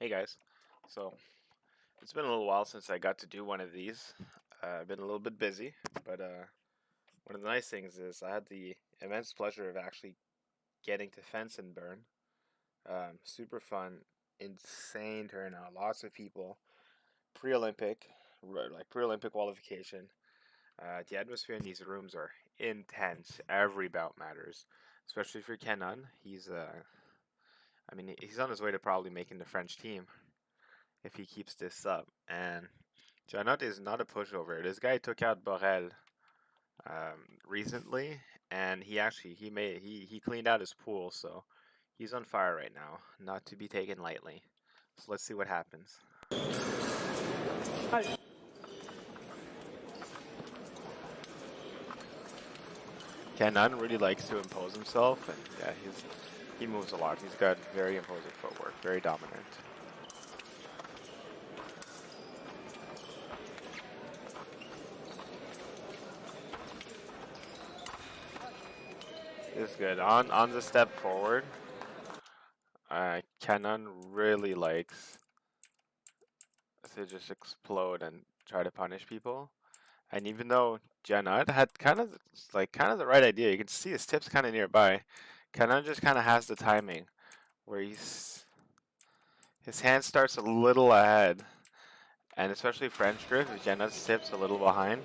Hey guys, so it's been a little while since I got to do one of these. I've been a little bit busy, but one of the nice things is I had the immense pleasure of actually getting to fence and burn. Super fun, insane turnout, lots of people. Pre-Olympic, like pre-Olympic qualification. The atmosphere in these rooms are intense. Every bout matters, especially for Kenan. He's on his way to probably making the French team if he keeps this up. And Janot is not a pushover. This guy took out Borel recently, and he cleaned out his pool, so he's on fire right now. Not to be taken lightly. So let's see what happens. Hi. Kenan really likes to impose himself, and yeah, he moves a lot. He's got very imposing footwork, very dominant. This is good. On the step forward, Kenan really likes to just explode and try to punish people. And even though Janad had kind of the right idea, you can see his tips kind of nearby. Kenan just kind of has the timing where his hand starts a little ahead, and especially French grip, if Janad's tips a little behind,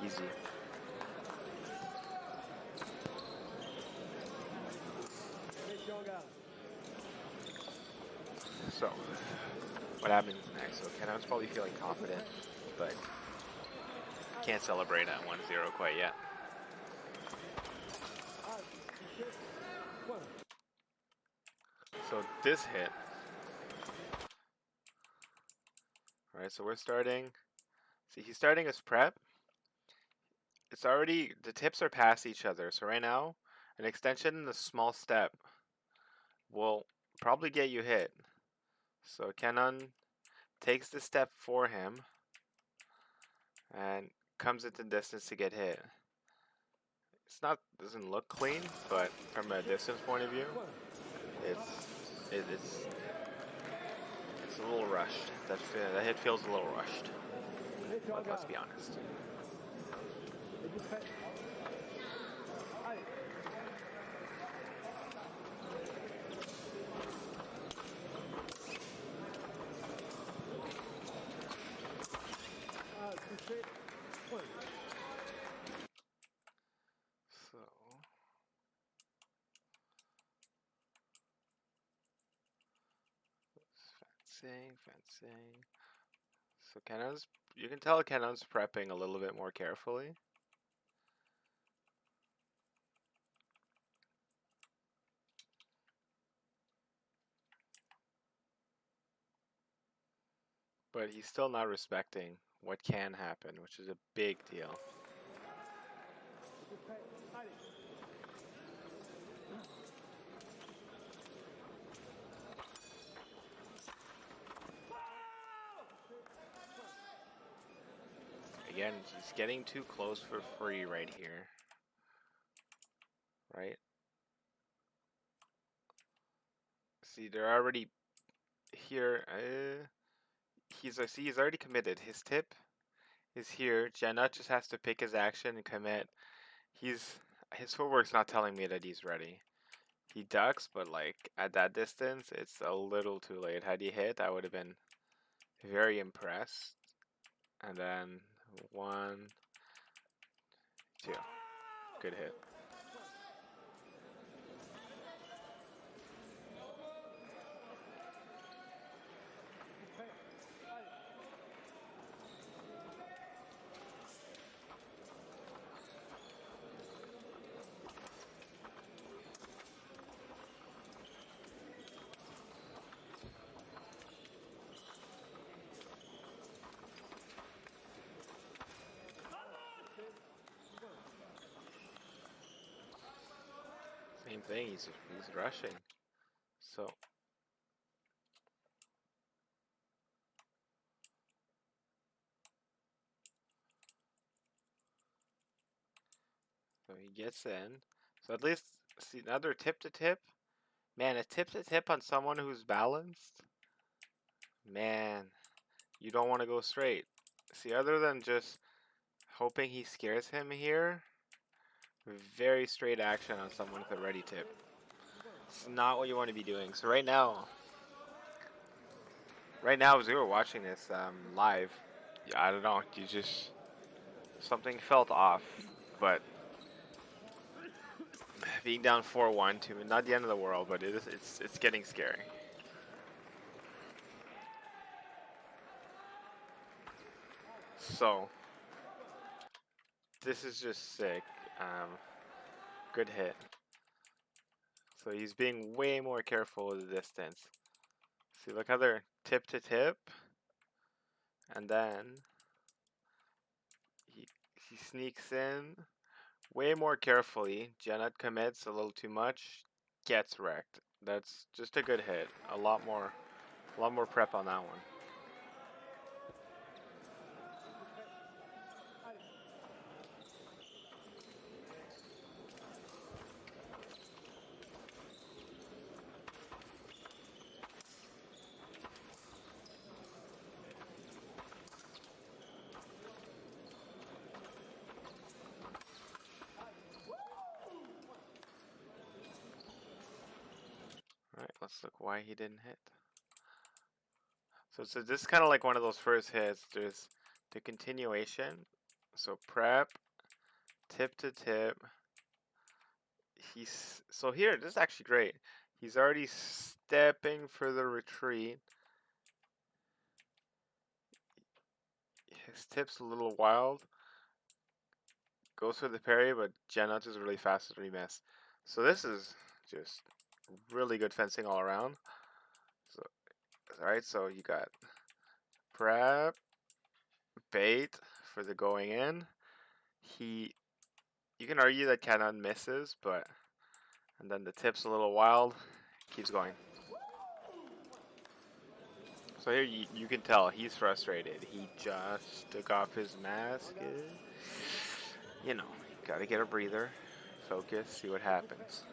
easy. So what happens next? So Kenan's probably feeling confident, but can't celebrate at 1-0 quite yet. So this hit. Alright, so we're starting. See, he's starting his prep. The tips are past each other. So right now, an extension and a small step will probably get you hit. So Kenan takes the step for him and comes into distance to get hit. Doesn't look clean, but from a distance point of view, it's a little rushed. That hit feels a little rushed. But let's be honest. So fencing. So you can tell Kenan's prepping a little bit more carefully. But he's still not respecting what can happen, which is a big deal. Again, he's getting too close for free right here. Right? See, they're already here. He's already committed. His tip is here. Jenna just has to pick his action and commit. His footwork's not telling me that he's ready. He ducks, but like at that distance, it's a little too late. Had he hit, I would have been very impressed. And then 1, 2, good hit. Same thing. He's rushing. So he gets in. So at least see another tip to tip. Man, a tip to tip on someone who's balanced Man, you don't want to go straight. See, other than just hoping he scares him here, very straight action on someone with a ready tip. It's not what you want to be doing. So right now, as we were watching this live, yeah, I don't know, you just something felt off, but being down 4-1 to not the end of the world, but it's getting scary. So this is just sick. Good hit. So he's being way more careful with the distance. See, look how they're tip to tip, and then he he sneaks in way more carefully. Janet commits a little too much, gets wrecked. That's just a good hit. A lot more prep on that one. All right, let's look why he didn't hit. So this is kind of like one of those first hits. There's the continuation. So prep, tip to tip. So here, this is actually great. He's already stepping for the retreat. His tip's a little wild. Goes for the parry, but Janut is really fast to remiss. So this is just really good fencing all around. So, alright, so you got prep, bait for the going in. You can argue that Cannone misses, but and then the tip's a little wild. Keeps going. So here you can tell he's frustrated. He just took off his mask. You know, gotta get a breather, focus, see what happens.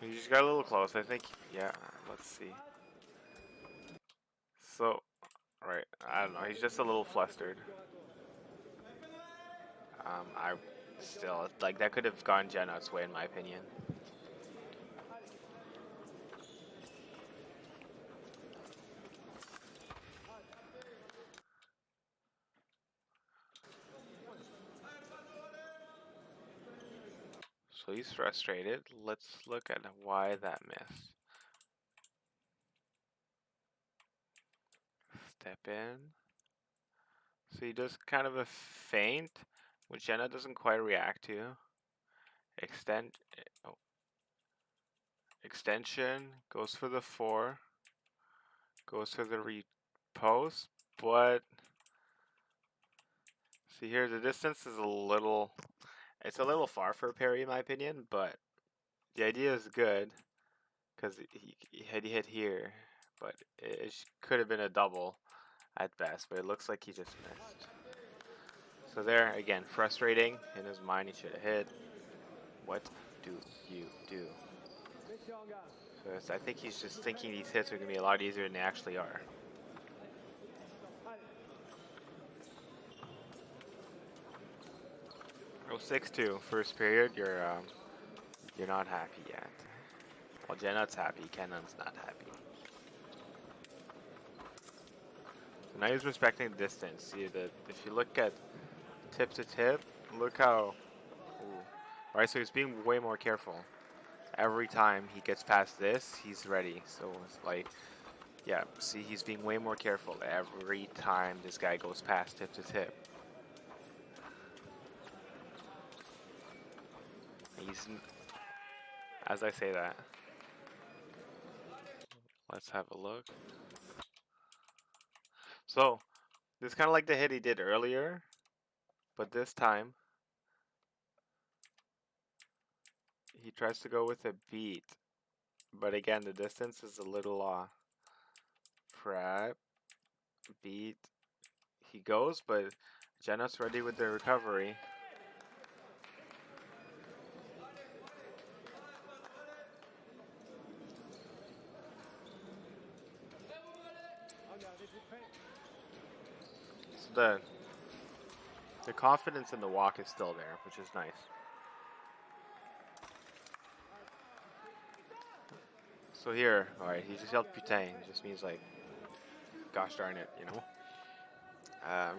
He just got a little close, I think. Yeah, let's see. So, right, I don't know. He's just a little flustered. I still like that could have gone Janot's way in my opinion. So he's frustrated. Let's look at why that missed. Step in. So he does kind of a feint, which Jenna doesn't quite react to. Oh, extension, goes for the 4, goes for the repost, but see here the distance is it's a little far for a parry in my opinion, but the idea is good because he hit here, but it could have been a double at best, but it looks like he just missed. So there, again, frustrating. In his mind, he should have hit. What do you do? So I think he's just thinking these hits are going to be a lot easier than they actually are. Oh, 6-2, first period. You're not happy yet. Well, Janet's happy. Cannone's not happy. So now he's respecting the distance. See that if you look at tip to tip, look how. Ooh. Alright, so he's being way more careful. Every time he gets past this, he's ready. So it's like, yeah, see, he's being way more careful every time this guy goes past tip to tip. He's, as I say that, let's have a look. So, this is kind of like the hit he did earlier, but this time, he tries to go with a beat. But again, the distance is a little prep, beat. He goes, but Janet's ready with the recovery. the confidence in the walk is still there, which is nice. So here, alright, he just yelled putain. It just means like, gosh darn it, you know?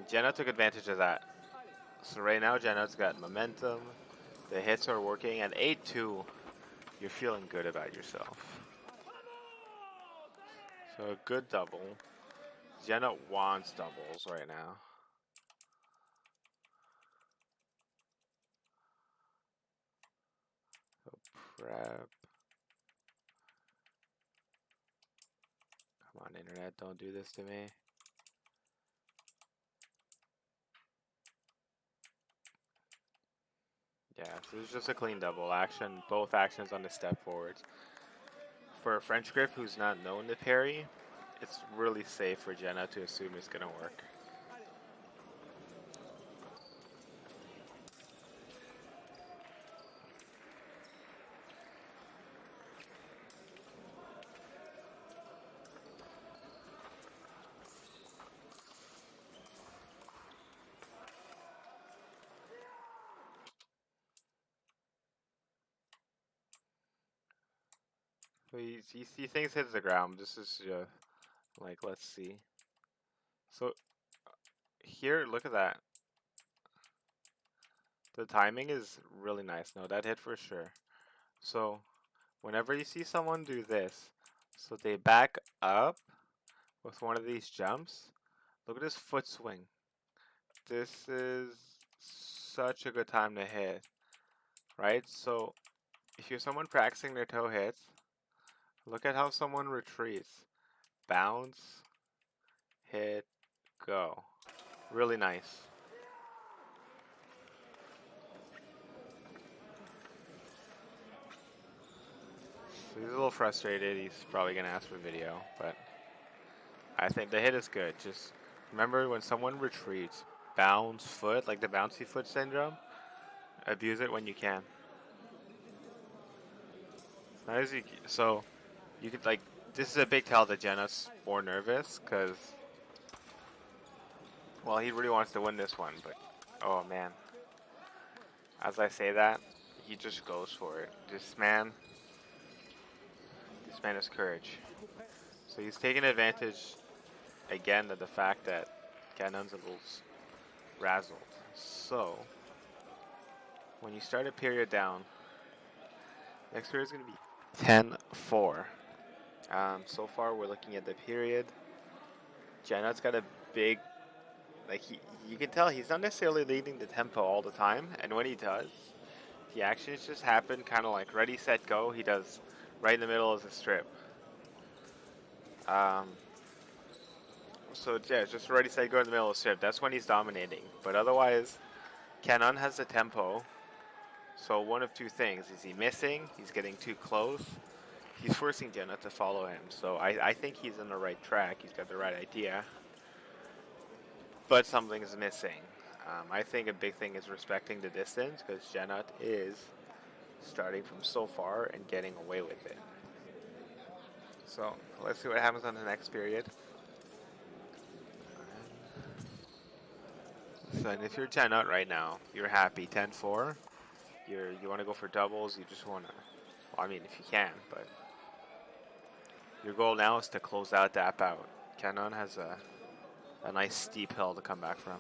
Jenna took advantage of that. So right now, Jenna's got momentum. The hits are working. At 8-2, you're feeling good about yourself. So a good double. Jenna wants doubles right now. So prep. Come on, internet, don't do this to me. Yeah, so it's just a clean double action. Both actions on the step forwards. For a French grip who's not known to parry, it's really safe for Jenna to assume it's going to work. So he thinks hits the ground. This is like, let's see. So here, look at that. The timing is really nice. No, that hit for sure. So whenever you see someone do this, so they back up with one of these jumps, look at his foot swing. This is such a good time to hit, right? So if you're someone practicing their toe hits, look at how someone retreats. Bounce, hit, go. Really nice. So he's a little frustrated. He's probably going to ask for video, but I think the hit is good. Just remember when someone retreats, bounce foot, like the bouncy foot syndrome, abuse it when you can. So you could like, this is a big tell that Jenna's more nervous because, well, he really wants to win this one, but oh man. As I say that, he just goes for it. This man has courage. So he's taking advantage again of the fact that Cannone's a little razzled. So when you start a period down, next period is going to be 10-4. So far we're looking at the period. Janet's got a big, like you can tell he's not necessarily leading the tempo all the time, and when he does, the actions just happen kind of like ready, set, go. He does right in the middle of the strip. So yeah, just ready, set, go in the middle of the strip. That's when he's dominating. But otherwise, Cannone has the tempo. So one of two things: is he missing? He's getting too close. He's forcing Jenna to follow him. So I think he's on the right track. He's got the right idea. But something is missing. I think a big thing is respecting the distance because Jenna is starting from so far and getting away with it. So let's see what happens on the next period. So and if you're 10 out right now, you're happy 10-4. You want to go for doubles. You just want to. Well, I mean, if you can, but your goal now is to close out that bout. Cannone has a nice steep hill to come back from.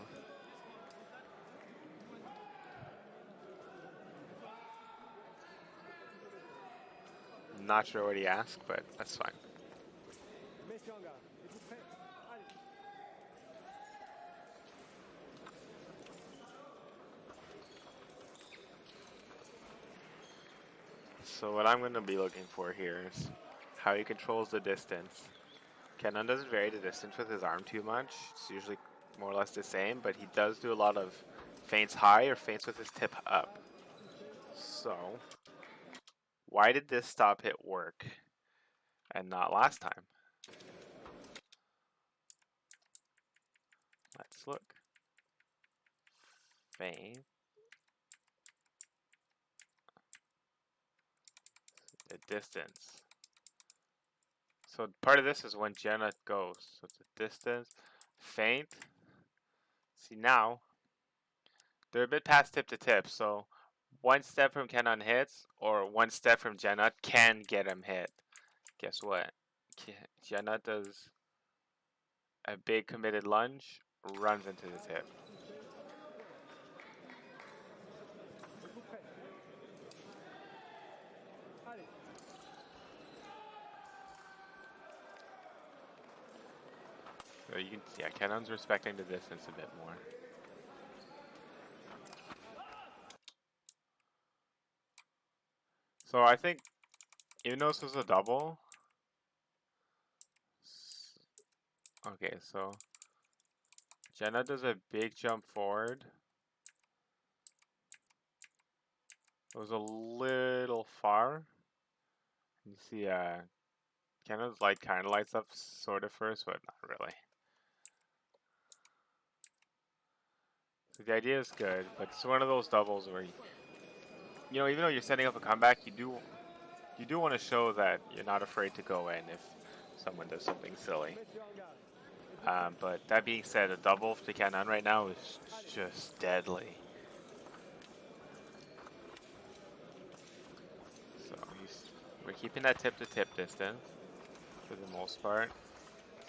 Not sure what he asked, but that's fine. So what I'm going to be looking for here is how he controls the distance. Cannone doesn't vary the distance with his arm too much. It's usually more or less the same, but he does do a lot of feints high or feints with his tip up. So why did this stop hit work and not last time? Let's look. Feint. The distance. So part of this is when Jenna goes. So it's a distance, feint, See now, they're a bit past tip to tip, so one step from Cannone hits, or one step from Janut can get him hit. Guess what? Janut does a big committed lunge, runs into the tip. So you can see, yeah, Cannone's respecting the distance a bit more. So I think, even though this was a double, okay, so Jenna does a big jump forward. It was a little far. You see, Kenna's light kind of lights up sort of first, but not really. So the idea is good, but it's one of those doubles where, you know, even though you're setting up a comeback, you do want to show that you're not afraid to go in if someone does something silly. But that being said, a double to Cannone right now is just deadly. So we're keeping that tip-to-tip distance for the most part.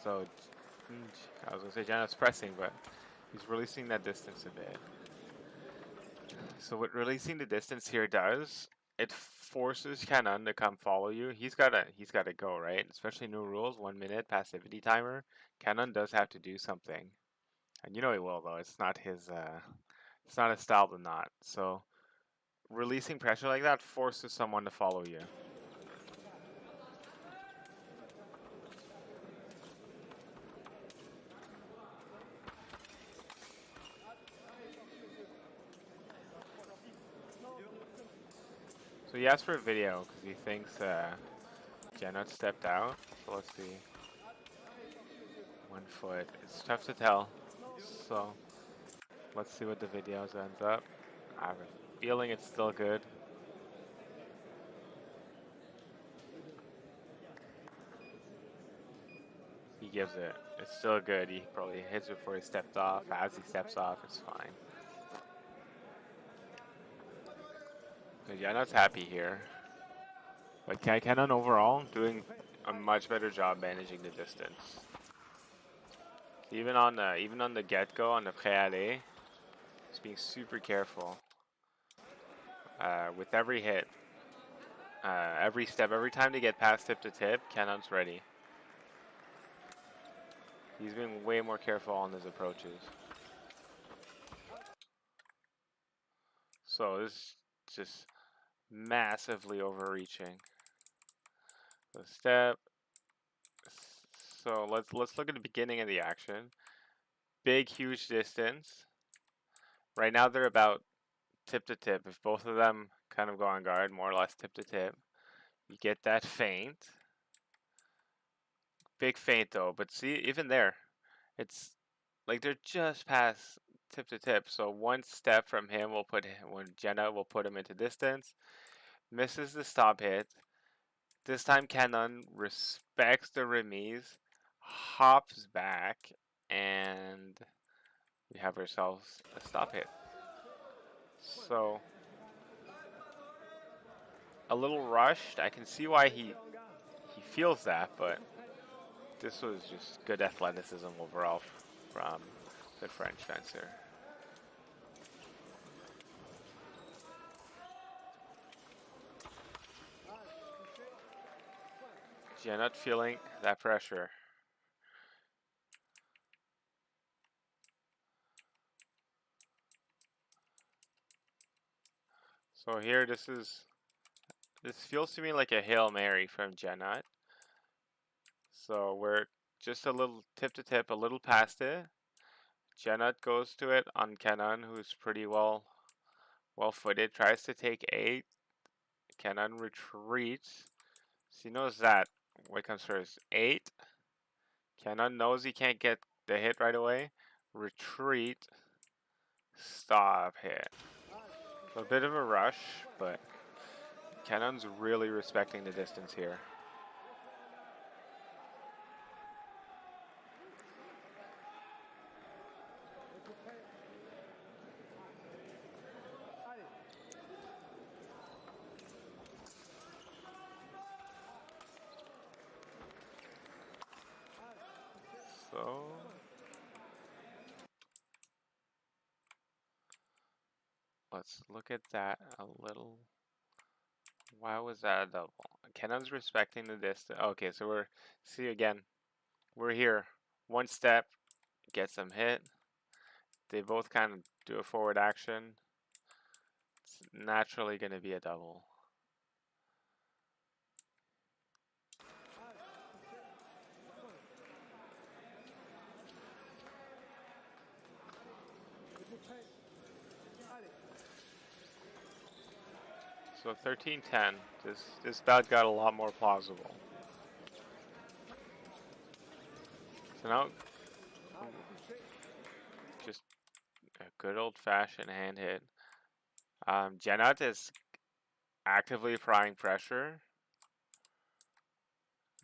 So I was gonna say Janet's pressing, but he's releasing that distance a bit. So what releasing the distance here does, it forces Cannone to come follow you. He's gotta go, right? Especially new rules, 1 minute passivity timer. Cannone does have to do something. And you know he will though. It's not his style to not. So releasing pressure like that forces someone to follow you. So he asked for a video because he thinks Janot stepped out. So let's see. 1 foot. It's tough to tell. So let's see what the videos ends up. I have a feeling it's still good. He gives it. It's still good. He probably hits it before he stepped off. As he steps off, it's fine. Janot's happy here. But Cannone overall doing a much better job managing the distance. Even on the get-go on the pré-aller, just being super careful with every hit, every step, every time to get past tip to tip. Cannone's ready. He's being way more careful on his approaches. So this is just massively overreaching. The step. So let's look at the beginning of the action. Big, huge distance. Right now they're about tip to tip. If both of them kind of go on guard, more or less tip to tip, you get that feint. Big feint though, but see, even there, it's like they're just past tip to tip. So one step from him will when Jenna will put him into distance. Misses the stop hit. This time Cannone respects the remise, hops back, and we have ourselves a stop hit. So a little rushed. I can see why he feels that, but this was just good athleticism overall from the French fencer. Janot feeling that pressure. So here, this feels to me like a Hail Mary from Janot. So we're just a little tip to tip, a little past it. Janot goes to it on Cannone, who's pretty well footed, tries to take 8. Cannone retreats. So he knows that what comes first. 8. Cannone knows he can't get the hit right away. Retreat. Stop hit. A bit of a rush, but Cannone's really respecting the distance here. let's look at that a little. Why was that a double? Cannone's respecting the distance. Okay, so see again, we're here. One step, gets them hit. They both kind of do a forward action. It's naturally going to be a double. So 13-10. This bout got a lot more plausible. So now, just a good old-fashioned hand hit. Janat is actively applying pressure.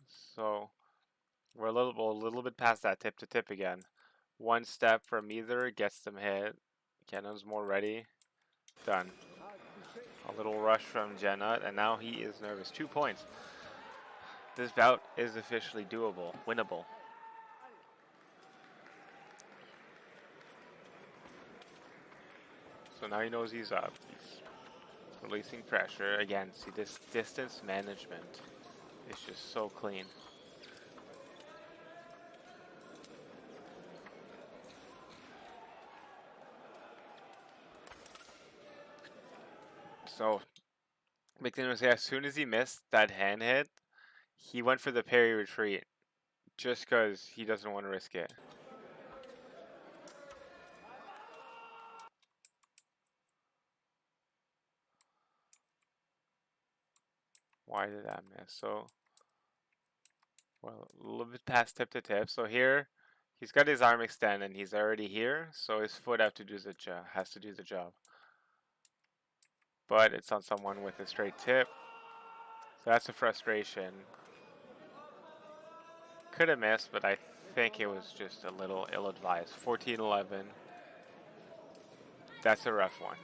So we're a little bit past that tip to tip again. One step from either gets them hit. Cannon's more ready. Done. A little rush from Janat, and now he is nervous. 2 points. This bout is officially doable, winnable. So now he knows he's up. He's releasing pressure. Again, see this distance management is just so clean. So, big thing was, as soon as he missed that hand hit, he went for the parry retreat just because he doesn't want to risk it. Why did that miss? So, well, a little bit past tip to tip. So here, he's got his arm extended and he's already here, so his foot has to do the job. But it's on someone with a straight tip. So that's a frustration. Could have missed, but I think it was just a little ill-advised. 14-11. That's a rough one.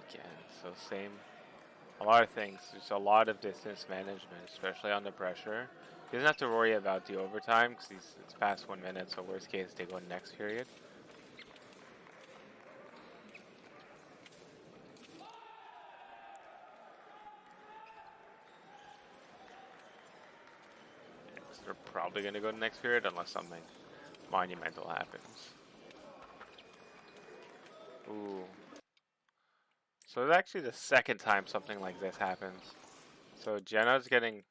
Again, so same. A lot of things. There's a lot of distance management, especially under pressure. He doesn't have to worry about the overtime because it's past 1 minute, so worst case they go next period. So they're probably going to go to next period unless something monumental happens. Ooh. So it's actually the second time something like this happens. So Jenna's getting...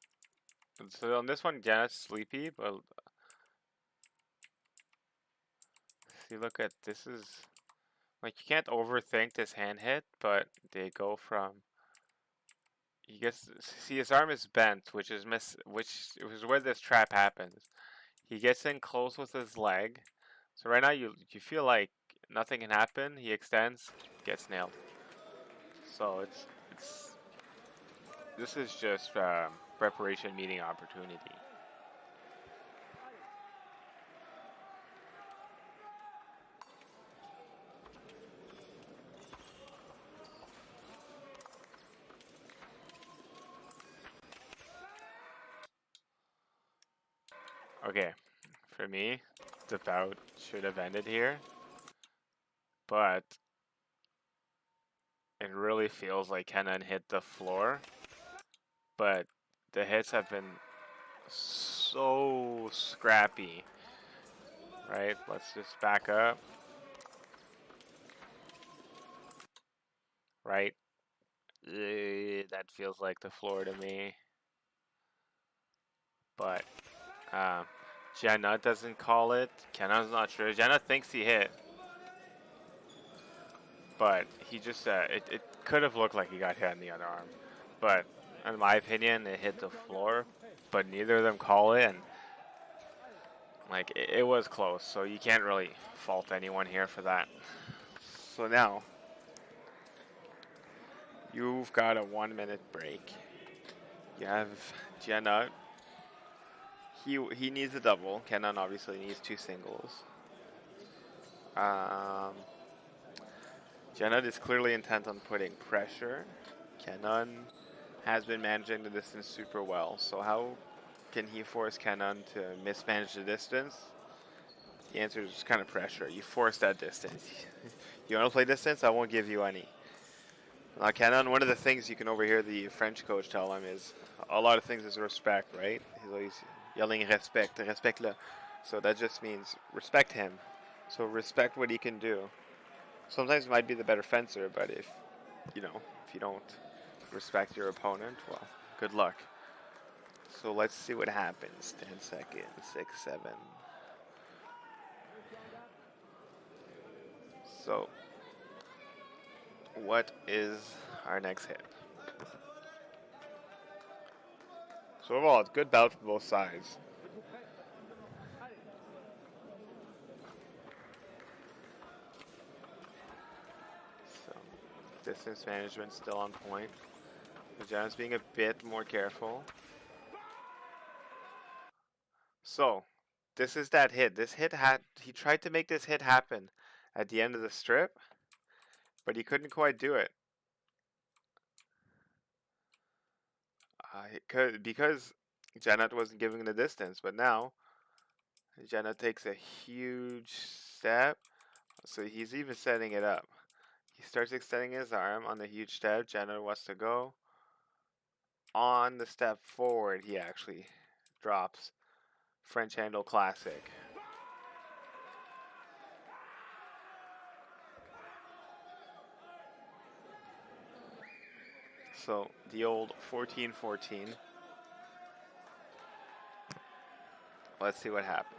So on this one, Jenna's sleepy, but... See, look at... This is... Like, you can't overthink this hand hit, but they go from... He gets... See, his arm is bent, which is where this trap happens. He gets in close with his leg. So right now, you feel like nothing can happen. He extends, gets nailed. So this is just preparation meeting opportunity. Okay, for me, the bout should have ended here, but it really feels like Kenan hit the floor, but the hits have been so scrappy, right? Let's just back up, right? That feels like the floor to me, but Jenna doesn't call it. Kenan's not sure. Jenna thinks he hit, but he just it could have looked like he got hit on the other arm, but in my opinion, it hit the floor. But neither of them call it, and like it was close, so you can't really fault anyone here for that. So now you've got a 1 minute break. You have Jenna. He needs a double. Cannone obviously needs two singles. Um, Jenna is clearly intent on putting pressure. Cannone has been managing the distance super well. So how can he force Cannone to mismanage the distance? The answer is kind of pressure. You force that distance. You want to play distance? I won't give you any. Now, Cannone, one of the things you can overhear the French coach tell him is a lot of things is respect, right? He's always yelling respect, respect le. So that just means respect him. So respect what he can do. Sometimes he might be the better fencer, but if if you don't respect your opponent, well, good luck. So let's see what happens. 10 seconds, 6, 7. So, what is our next hit? So overall, it's good bout for both sides. So, distance management still on point. John's being a bit more careful. So, this is that hit. This hit he tried to make this hit happen at the end of the strip, but he couldn't quite do it. Because Janet wasn't giving the distance, but now Janet takes a huge step, so he's even setting it up. He starts extending his arm on the huge step. Janet wants to go. On the step forward, he actually drops French handle classic. So the old 14-14. Let's see what happens.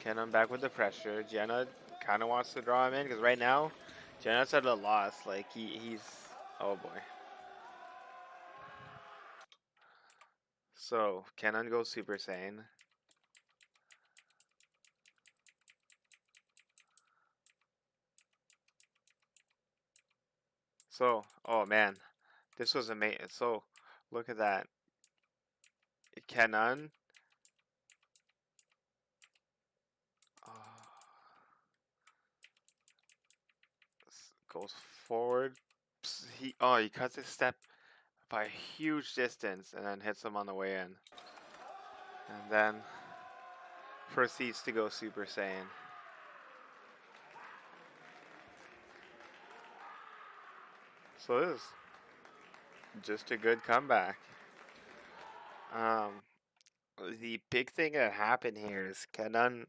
Cannone back with the pressure. Jenna kind of wants to draw him in because right now, Jenna's at a loss. Like he's oh boy. So Cannone goes Super Saiyan. So oh man, this was amazing. So look at that. Cannone goes forward. He cuts his step by a huge distance and then hits him on the way in. And then proceeds to go Super Saiyan. So this is just a good comeback. Um, the big thing that happened here is Cannone,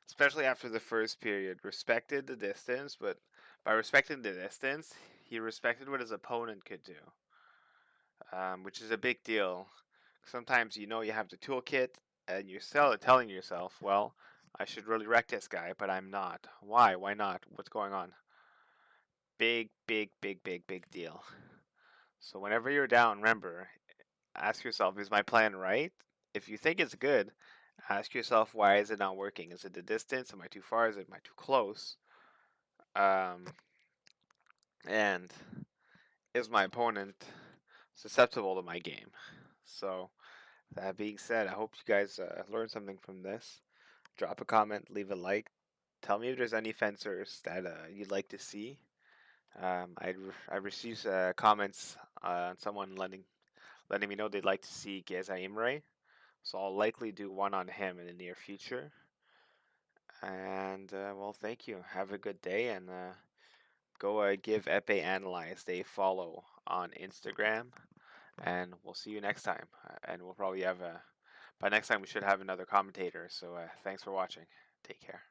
especially after the first period, respected the distance, but by respecting the distance, he respected what his opponent could do, which is a big deal. Sometimes you have the toolkit, and you're telling yourself, well, I should really wreck this guy, but I'm not. Why? Why not? What's going on? Big, big, big, big, big deal. So whenever you're down, remember, ask yourself, is my plan right? If you think it's good, ask yourself, why is it not working? Is it the distance? Am I too far? Am I too close? Um, and is my opponent susceptible to my game? So that being said, I hope you guys learned something from this. Drop a comment, leave a like. Tell me if there's any fencers that you'd like to see. I received comments on someone letting me know they'd like to see Geza Imre, so I'll likely do one on him in the near future. And well, thank you. Have a good day, and go give Epe Analyzed a follow on Instagram. And we'll see you next time. And we'll probably have by next time we should have another commentator. So thanks for watching. Take care.